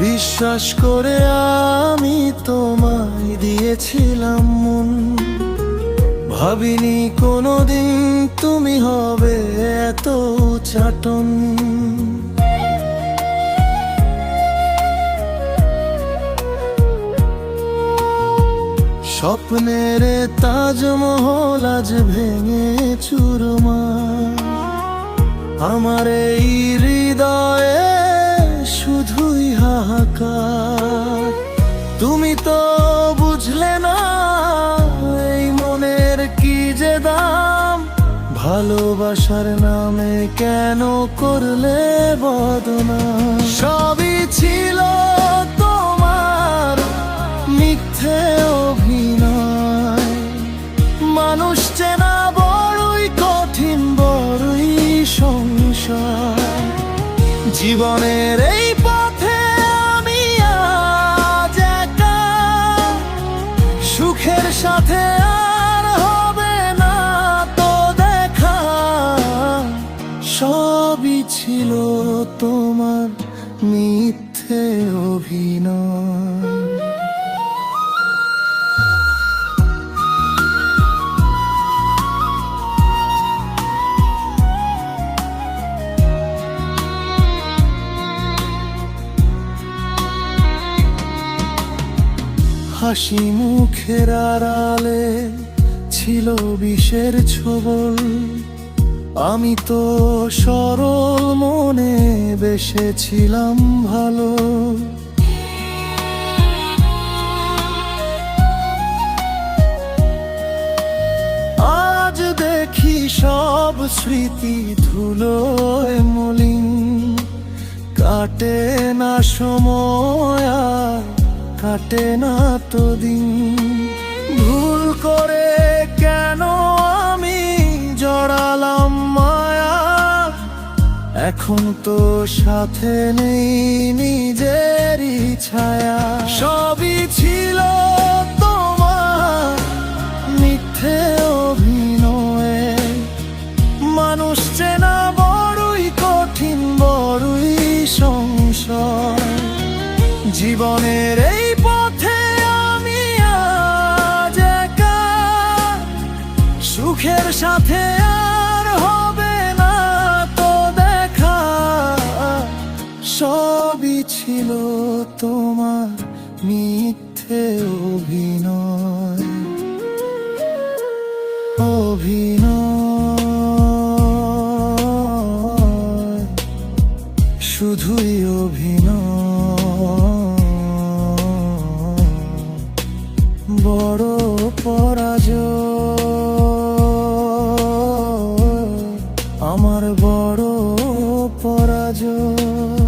বিশ্বাস করে আমি তোমায় দিয়েছিলাম মন, ভাবিনি কোনোদিন তুমি হবে এত চাটন। স্বপ্নের তাজমহল আজ ভেঙে চুরমার, আমার এই হৃদয়ে শুধুই হাহাকার। তুমি তো বুঝলে না এই মনের কি যে দাম, ভালোবাসার নামে কেন করলে বদনাম। সবই ছিল তোমার মিথ্যে অভিনয়, মানুষ চেনা বড়ই কঠিন, বড়ই সংসার। জীবনের এই পথে আমি আজ একা, সুখের সাথে আর হবে না তো দেখা। সবই ছিল তোমার মিথ্যে অভিনয়। হাসি মুখের আড়ালে ছিল বিষের ছোবল, আমি তো সরল মনে বেসেছিলাম ভালো। আজ দেখি সব স্মৃতি ধুলোয় মলিন, কাটে না সময় আর কাটে না তো দিন। ভুল করে কেন আমি জড়ালাম মায়া, এখন তো সাথে নেই নিজেরই ছায়া। সবই ছিল তোমার মিথ্যে অভিনয়ে, মানুষ চেনা বড়ই কঠিন, বড়ই সংশয়। জীবনের এই পথে আমি আজ একা, সুখের সাথে আর হবে না তো দেখা। সবই ছিল তোমার মিথ্যে অভিনয়, অভিনয়, শুধুই অভিনয়। বড় পরাজয়, আমার বড় পরাজয়।